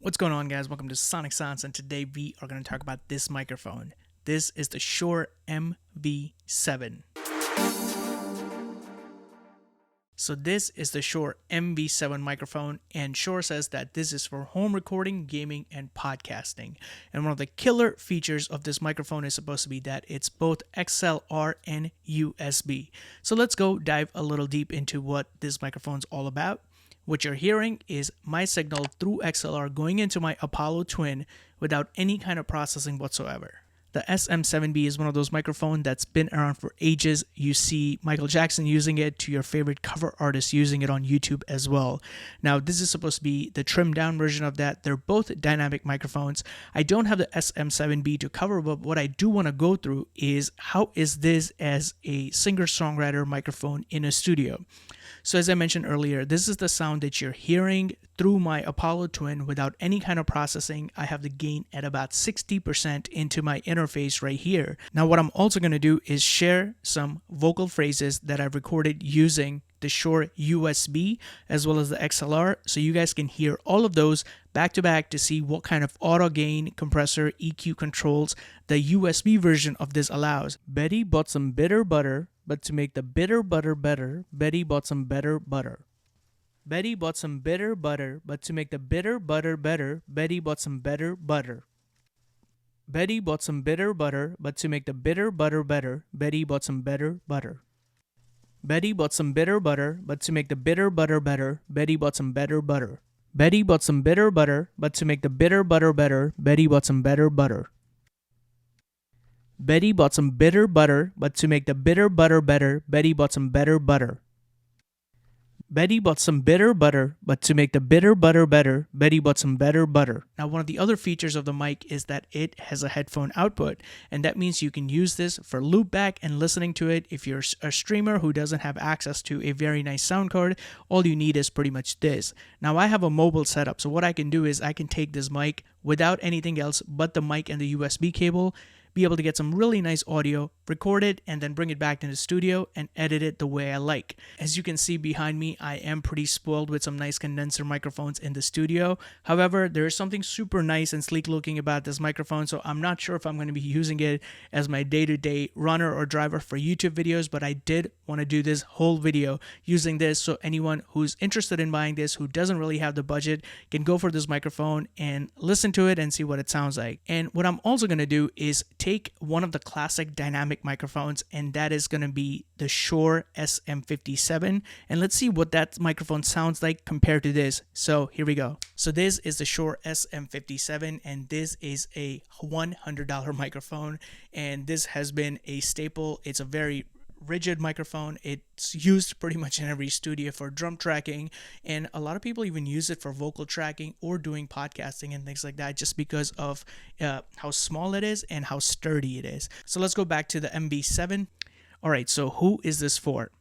What's going on, guys? Welcome to Soniq Sounds, and today we are going to talk about this microphone. This is the Shure MV7. So this is the Shure MV7 microphone, and Shure says that this is for home recording, gaming, and podcasting. And one of the killer features of this microphone is supposed to be that it's both XLR and USB. So let's go dive a little deep into what this microphone's all about. What you're hearing is my signal through XLR going into my Apollo Twin without any kind of processing whatsoever. The SM7B is one of those microphones that's been around for ages. You see Michael Jackson using it, to your favorite cover artists using it on YouTube as well. Now, this is supposed to be the trimmed down version of that. They're both dynamic microphones. I don't have the SM7B to cover, but what I do want to go through is how is this as a singer-songwriter microphone in a studio. So as I mentioned earlier, this is the sound that you're hearing through my Apollo Twin without any kind of processing. I have the gain at about 60% into my interface right here. Now what I'm also going to do is share some vocal phrases that I've recorded using the Shure USB as well as the XLR, so you guys can hear all of those back to back to see what kind of auto gain, compressor, EQ controls the USB version of this allows. Betty bought some bitter butter, but to make the bitter butter better, Betty bought some better butter. Betty bought some bitter butter, but to make the bitter butter better, Betty bought some better butter. Betty bought some bitter butter, but to make the bitter butter better, Betty bought some better butter. Betty bought some bitter butter, but to make the bitter butter better, Betty bought some better butter. Betty bought some bitter butter, but to make the bitter butter better, Betty bought some better butter. Betty bought some bitter butter, but to make the bitter butter better, Betty bought some better butter. Betty bought some bitter butter, but to make the bitter butter better, Betty bought some better butter. Now, one of the other features of the mic is that it has a headphone output, and that means you can use this for loopback and listening to it. If you're a streamer who doesn't have access to a very nice sound card, all you need is pretty much this. Now, I have a mobile setup, so what I can do is I can take this mic without anything else but the mic and the USB cable, be able to get some really nice audio, record it, and then bring it back to the studio and edit it the way I like. As you can see behind me, I am pretty spoiled with some nice condenser microphones in the studio. However, there is something super nice and sleek looking about this microphone, so I'm not sure if I'm going to be using it as my day-to-day runner or driver for YouTube videos, but I did want to do this whole video using this, so anyone who's interested in buying this, who doesn't really have the budget, can go for this microphone and listen to it and see what it sounds like. And what I'm also going to do is take one of the classic dynamic microphones, and that is going to be the Shure SM57, and let's see what that microphone sounds like compared to this. So here we go. So this is the Shure SM57, and this is a $100 microphone, and this has been a staple. It's a very rigid microphone. It's used pretty much in every studio for drum tracking, and a lot of people even use it for vocal tracking or doing podcasting and things like that, just because of how small it is and how sturdy it is. So let's go back to the MV7. All right, so who is this for?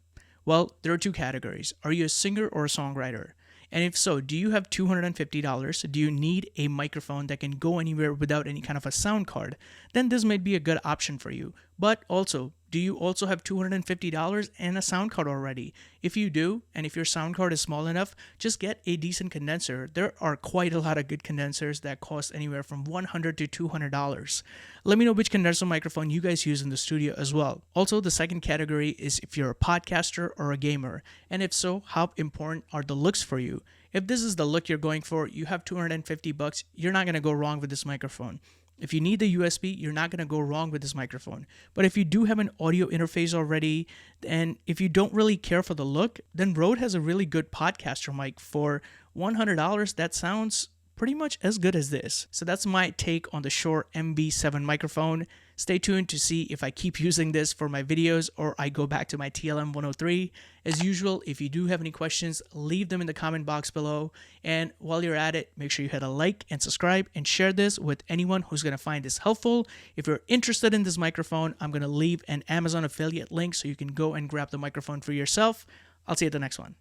Well, there are two categories. Are you a singer or a songwriter? And if so, do you have $250? Do you need a microphone that can go anywhere without any kind of a sound card? Then this might be a good option for you. But also, do you also have $250 and a sound card already? If you do, and if your sound card is small enough, just get a decent condenser. There are quite a lot of good condensers that cost anywhere from $100 to $200. Let me know which condenser microphone you guys use in the studio as well. Also, the second category is if you're a podcaster or a gamer. And if so, how important are the looks for you? If this is the look you're going for, you have $250, you're not going to go wrong with this microphone. If you need the USB, you're not going to go wrong with this microphone. But if you do have an audio interface already, and if you don't really care for the look, then Rode has a really good podcaster mic for $100 that sounds pretty much as good as this. So that's my take on the Shure MV7 microphone. Stay tuned to see if I keep using this for my videos or I go back to my TLM 103. As usual, if you do have any questions, leave them in the comment box below. And while you're at it, make sure you hit a like and subscribe and share this with anyone who's going to find this helpful. If you're interested in this microphone, I'm going to leave an Amazon affiliate link so you can go and grab the microphone for yourself. I'll see you at the next one.